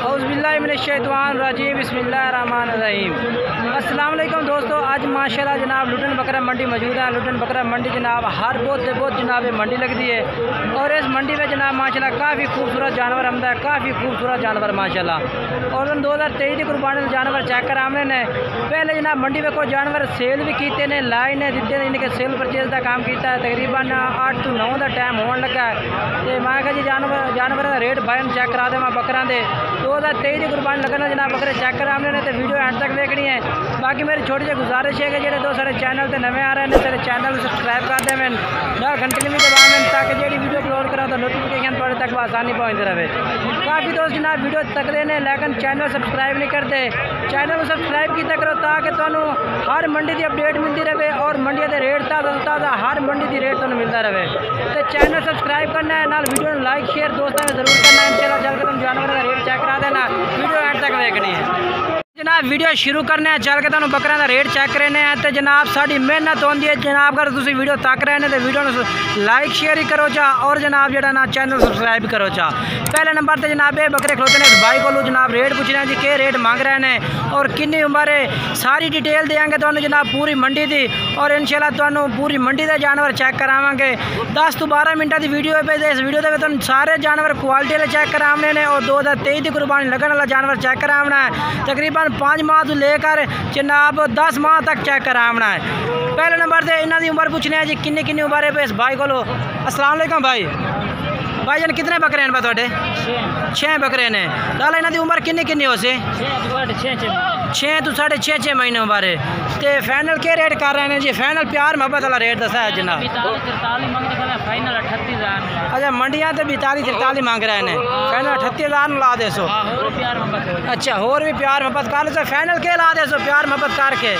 औज़ुबिल्लाहिमिनश्शैतानिर्रजीम बिस्मिल्लाहिर्रहमानिर्रहीम। अस्सलाम वालेकुम दोस्तों, आज माशाल्लाह जनाब लुटन बकरा मंडी मौजूद है। लुटन बकरा मंडी जनाब हर बहुत जनाब मंडी लगती है और इस मंडी में जनाब माशाल्लाह काफ़ी खूबसूरत जानवर आमदा है, काफ़ी खूबसूरत जानवर माशाल्लाह। और 2023 की कुर्बानी जानवर चेक कर आमने ने पहले जनाब मंडी में कोई जानवर सेल भी किए ने, लाए ने दिते ने, इनके सेल परचेज का काम किया। तकरीबन 8 to 9 का टाइम होने लगा है। तो मैं कहा जी जानवर का रेट बाय चेक करा दे मैं बकरा दे 2023 की कुर्बानी लगना जनाब बकरे चेक कर आमने ने। तो वीडियो एंड तक देखनी है। बाकी मेरी छोटी सी गुजारिश है कि जो दोस्त सारे चैनल से नवे आ रहे हैं सारे चैनल सब्सक्राइब कर दें, मैं घंटे भी दबा दें ताकि जी वीडियो अपलोड करा तो नोटिफिकेशन थोड़े तक आसानी पहुँचती रहे। काफ़ी दोस्त जनाब वीडियो तकते हैं लेकिन चैनल सब्सक्राइब नहीं करते। चैनल को सब्सक्राइब किया करो ताकि तुहानू हर मंडी की अपडेट मिलती रहे और मंडिया के रेट ताज़ा हर मंडी की रेट तुहानू मिलता रहे। तो चैनल सब्सक्राइब करना है, नाल वीडियो लाइक शेयर दोस्तों में जरूर करना है। इंशाल्लाह चल के तुम जानवर का रेट चेक करा देना, वीडियो एंड तक देखनी है। जनाब वीडियो शुरू करने चल के तुहानू बकरियां का रेट चेक करने हैं। तो जनाब साड़ी मेहनत होती है जनाब, अगर तुम वीडियो तक रहे हैं तो वीडियो लाइक शेयर ही करो चा और जनाब जो ना चैनल सब्सक्राइब करो चा। पहले नंबर पर जनाब ये बकरे खलोते हैं भाई को जनाब रेट पूछना है जी के रेट मांग रहे हैं और कितनी उम्र है, सारी डिटेल देंगे तो जनाब पूरी मंडी की। और इंशाल्लाह तुहानू पूरी मंडी के जानवर चेक करावांगे। 10 to 12 मिनट की वीडियो पे इस वीडियो में तुम सारे जानवर क्वालिटी वाले चेक कराने ने और 2023 की कुर्बानी लगने वाला जानवर चेक कराना है। तकरीबन 5 माह तो लेकर जनाब 10 माह तक चेक कराना है। पहले नंबर से इन्हों की उम्र पूछने है जी किन्नी उम्र है इस भाई को। अस्सलाम वालेकुम भाई जान कितने बकरे हैं थोड़े? 6 बकरे ने। लाला इन्हों की उम्र किन्नी हो से? 6 to 6.5 महीने उम्र है। तो फाइनल क्या रेट कर रहे हैं जी? फाइनल प्यार मोहब्बत वाला रेट दसा है जनाब। अच्छा मंडियाँ तो 42-43 मांग रहे हैं, फाइनल 38,000 ला दे सो। अच्छा होर भी प्यार मोहब्बत कर लो, फाइनल के ला दे सो प्यार मोहब्बत करके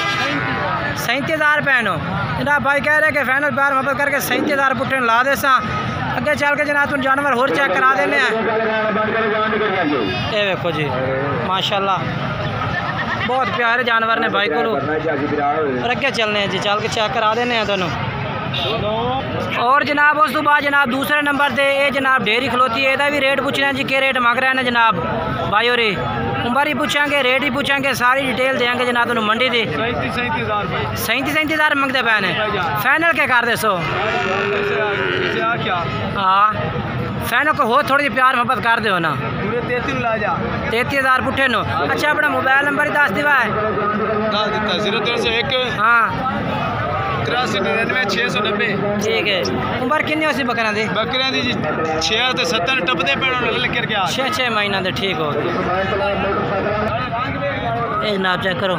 37,000 रुपये नो जनाब। भाई कह रहे हैं कि फाइनल प्यार मोहब्बत करके 37,000 पुट्टे ला दे सा। अगे चल के जनाब तुम जानवर होर चेक करा देने हैं। ये देखो जी माशाल्लाह बहुत प्यारे जानवर ने भाई को। और अगे चलने हैं जी, चल के चेक करा देने हैं दोनों। और जनाब उस तो बाद जनाब दूसरे नंबर पे ये जनाब डेयरी खलोती है, यदा भी रेट पूछना है जी के रेट मांग रहे हैं जनाब भाई। और उम्र ही पूछेंगे, रेट ही पूछेंगे, सारी डिटेल देंगे जनाब तुम मंडी की। 37,000 मंगते पे ने। फाइनल क्या कर दे सो? हाँ फाइनल को हो थोड़ी प्यार मोहब्बत कर दो ना। 33,000 पुट्ठे नो। अच्छा अपना मोबाइल नंबर ही दस दिवा है? हाँ 83-99-690। ठीक है। उम्र कितनी हो सी बकरियां दी? बकरियां दी 6 तो 70 टपदे पे लेकर के 6 महीना दे। ठीक हो ये जनाब चेक करो।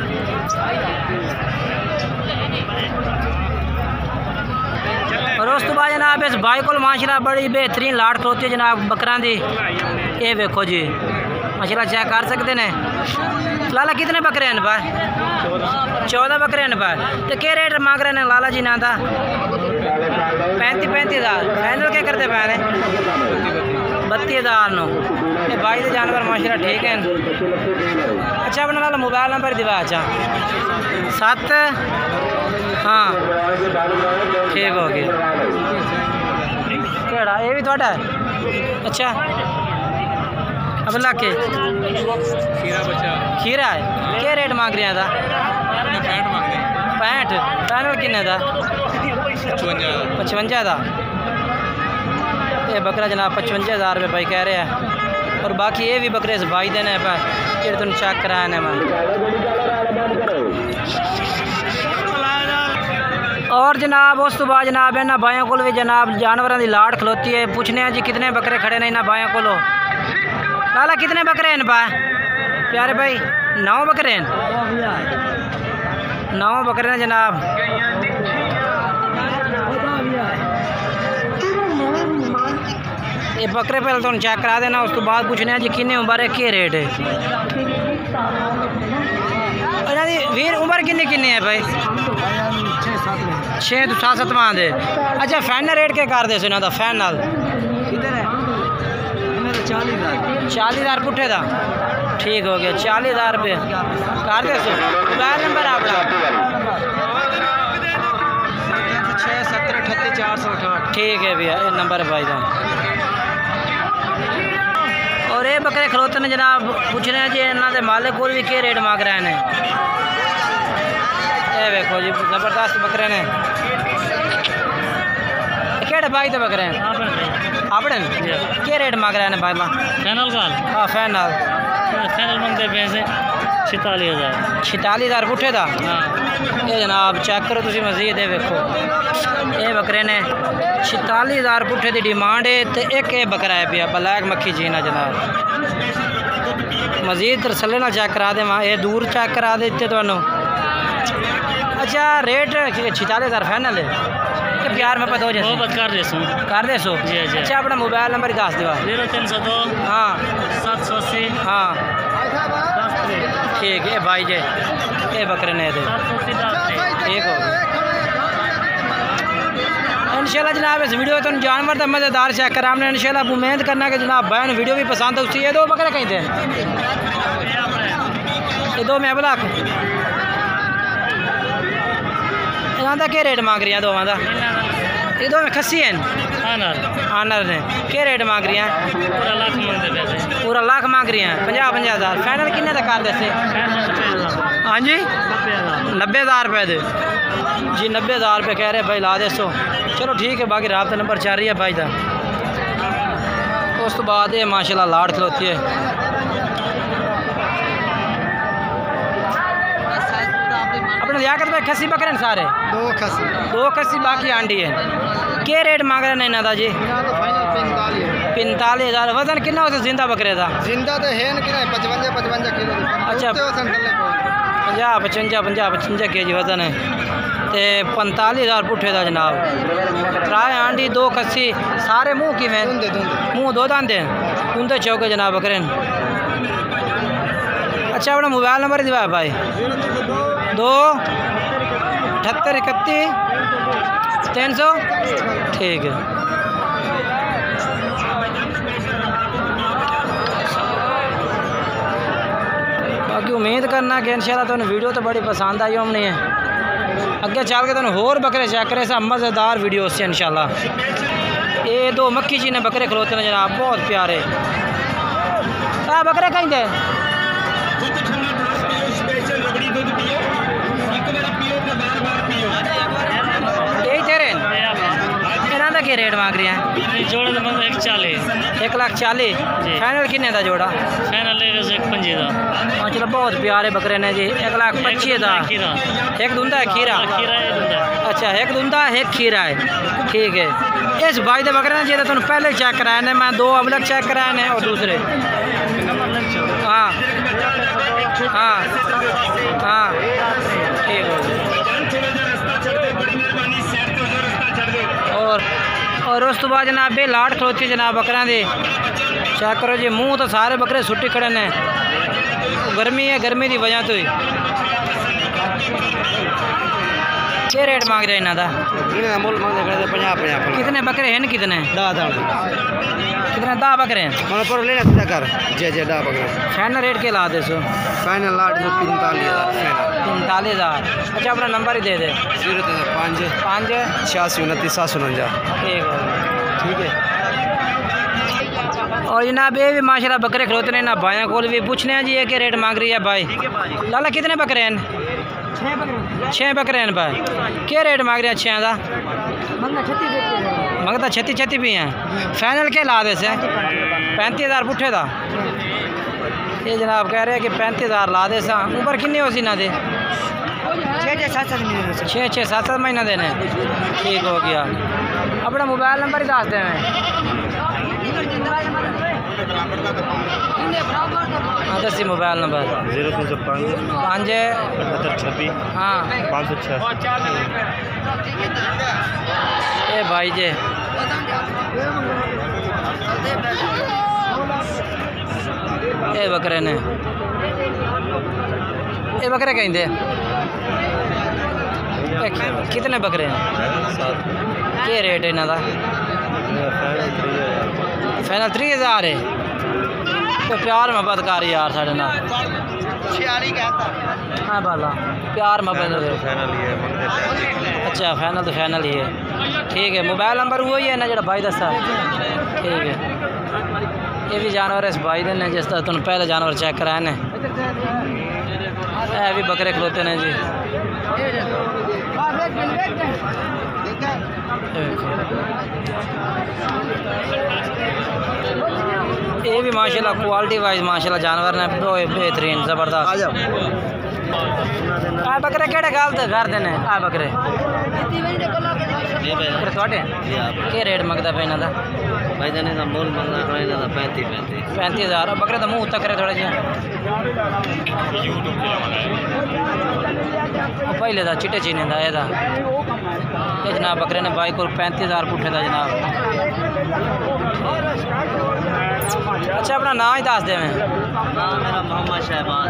और उस तो बाद जनाब इस भाई को माशाल्लाह बड़ी बेहतरीन लाट खलोती है जनाब बकरा दी। ये देखो जी माशाल्लाह चेक कर सकते हैं। लाला कितने बकरे हैं भाई? 14 बकरे हैं भाई। तो क्या रेट मांग रहे हैं लाला जी ना था? 35,000। फाइनल क्या करते पे ने? 32,000 नो। ये भाई के जानवर माशाल्लाह ठीक है। अच्छा अपना लाला मोबाइल नंबर दिवा। अच्छा 7 हाँ ठीक हो गया। केड़ा ये भी थोड़ा है? अच्छा अब ला के खीरा है। क्या रेट मांग रहे हैं था? 65। फाइनल किन्ने था? 55 था। ये बकरा जनाब 55,000 रुपये भाई कह रहे हैं। और बाकी ये भी बकरे से भाई देने पर तुम चेक कराने में। और जनाब उस तो बाद जनाब इन्होंने भाइयों को भी जनाब जानवरों की लाट खलोती है। पूछने हैं जी कितने बकरे खड़े ने इन्होंने भाइयों को। लाला कितने बकरे हैं भाई? प्यारे भाई 9 बकरे हैं। 9 बकरे हैं जनाब। ये बकरे पहले तो चेक करा देना, उस तो बाद पूछने हैं जी कितनी उम्र है, क्या रेट है। वीर उम्र कितनी है भाई? 6 to 7 माह दे। अच्छा फाइनल रेट क्या कर दे सो इन्हों? फाइनल 40,000 पुट्ठे था। ठीक हो गया 40,000 रुपये कर दे सो। मोबाइल नंबर अपना? 67038 468। ठीक है भैया ये नंबर है भाई का। और ये बकरे खलोते ने जनाब पूछ रहे हैं जी इन्होंने मालिक को भी क्या रेट मांग रहे हैं। ये देखो जी ज़बरदस्त बकरे ने केड़े भाई तो बकरे हैं अपने क्या रेट मांग रहे हैं भाई फाइनल का हाँ फाइनल मंगते पैसे 46,000 पुठे का। ये जनाब चेक करो तुम मजीद है देखो ये बकरे ने 46,000 पुठे की डिमांड है तो एक ये बकरा है पिया ब्लैक मक्खी जीना जनाब मजीद तसल्ली ना चेक करा दे ये दूर चेक करा देते तो। अच्छा रेट 46,000 फाइनल है कि प्यार में पता हो जाए कर दे सो। अच्छा अपना मोबाइल नंबर ही दस दो 0302 हाँ 780 हाँ ठीक है भाई जी ये बकरे ने ठीक हो इंशाल्लाह जनाब इस वीडियो तो जानवर तो मज़ेदार चेक करा हमने इंशाल्लाह उम्मीद करना कि जनाब भाई ने वीडियो भी पसंद हो। ये दो बकरे कहीं थे ये दो मैं ब्लॉक इन्हों का क्या रेट मांग रही हैं दोवां का? ये दो में खस्सी हैं आनर ने क्या रेट मांग रही हैं? पूरा लाख मांग रही हैं 50,000 फाइनल किन्ने तक कर देते? हाँ जी 90,000 रुपये दे जी 90,000 रुपये कह रहे भाई ला दे सो। चलो ठीक है बाकी राब्ता नंबर 4 ही है भाई का। उस तो बाद ये माशाल्लाह लाड़ खलोती है। अपने लियाकत भाई खस्सी बकरे हैं सारे दो खस्सी बाकी आंडी है क्या रेट मांग रहे हैं इन्हों का जी? 45,000 वजन कितना होता जिंदा बकरे का? जिंदा तो है 55 किलो। अच्छा 55 kg वजन है तो 45,000 पुठे का जनाब। 3 आंडी 2 खस्सी सारे मुँह की मुँह 2 दांदे उनते चौके जनाब बकरे। अच्छा अपना मोबाइल नंबर ही दिवा भाई 2 78 31 300 ठीक है। बाकी उम्मीद करना कि इंशाल्लाह तुम वीडियो तो बड़ी पसंद आई हमने है अगे चल के तुम होर बकरे चेक करे सब मज़ेदार वीडियो से इंशाल्लाह। ये 2 मक्खी जी ने बकरे खलोते हैं जनाब बहुत प्यारे। बकरे कहीं दे यही तेरे इन्हों का क्या रेट मांग रही हैं? जोड़ा तो 1,40,000 फाइनल किन्ने का जोड़ा? फाइनल 1,25,000 हाँ चलो बहुत प्यारे बकरे ने जी 1,25,000 एक दूंदा है खीरा। अच्छा एक दूंदा एक खीरा है ठीक है। इस भाई के बकरे ने जी तुम पहले चेक कराए ने मैं 2 अबलग चेक कराए ने और दूसरे हाँ हाँ हाँ ठीक हो और उस तो बाद जनाब ये लाट खलोती जनाब बकरियां दे चेक करो जी मुँह तो सारे बकरे सुट्टी खड़े ने गर्मी है गर्मी की वजह तो ही। क्या रेट मांग रहे हैं इन्हों का? कितने बकरे हैं कितने? 10 बकरे हैं फाइनल रेट के ला दे सो? फाइनल 45,000। अच्छा अपना नंबर ही दे दे 05 86 29 749 ठीक है। और जनाब ये भी माशाल्लाह बकरे खलोते हैं ना भाइयों को भी पूछने हैं जी ये क्या रेट मांग रही है भाई? लाला कितने बकरे हैं? 6 बकरे हैं भाई क्या रेट मांग रहे हैं 6 का? मंगता 36 भी हैं फाइनल क्या ला दे से? 35,000 पुठे का। ये जनाब कह रहे हैं कि 35,000 ला दे सा ऊपर किन्ने हो सी ना दे 6-7 महीना देने ठीक हो गया। अपना मोबाइल नंबर ही दस दें हाँ दसी मोबाइल नंबर 05 हाँ 506 ए भाई जे ये बकरे ने ये बकरे कहीं दे कितने बकरे हैं? क्या रेट है इन्हों का? फाइनल 30,000 है तो प्यार मोहब्बत कर यार साढ़े ना हाँ बाला प्यार मोहब्बत। अच्छा फाइनल तो फाइनल ही है ठीक है। मोबाइल नंबर वही है ना जो भाई दसा ठीक है। ये भी जानवर इस भाई ने जिस तरह तुम पहले जानवर चेक कराए ने ये भी बकरे खलोते ने जी। ये भी माशाल्लाह क्वालिटी वाइज माशाल्लाह जानवर ने बेहतरीन ज़बरदस्त। आ बकरे केड़े गालते घर दे ने आ बकरे थोड़े के रेट मंगदा पे इन्हां दा भाई जाने का मोल मंगना है ना 35,000 बकरे दा मुंह तक करे थोड़ा जिहा पहले दा चिट्टे चीने दा एदा ये जनाब बकरे ने बाई को 35,000 पुठे दा जनाब। अच्छा अपना नाम ही दस दे मैं मेरा मोहम्मद शहबाज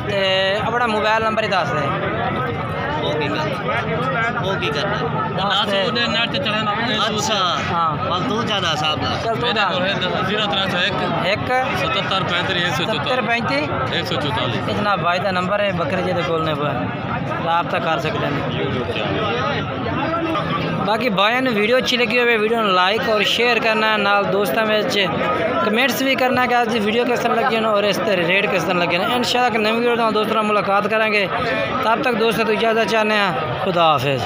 ते अपना मोबाइल नंबर ही दस दे वो की करना अच्छा हाँ बस तू जाना साहब चल तू दा 1 77 35 144 जनाब भाई का नंबर है बकरे जी कोलने पर रब्ता कर सकते हैं। बाकी भाइयों ने वीडियो अच्छी लगी हो वीडियो लाइक और शेयर करना है नाल दोस्तों में कमेंट्स भी करना कि आज वीडियो किस तरह लगी और इस तरह रेट किस तरह लगे इंशाल्लाह नई वीडियो दोस्तों मुलाकात करेंगे। तब तक दोस्तों तो इजाज़त चाहते हैं। खुदा हाफिज़।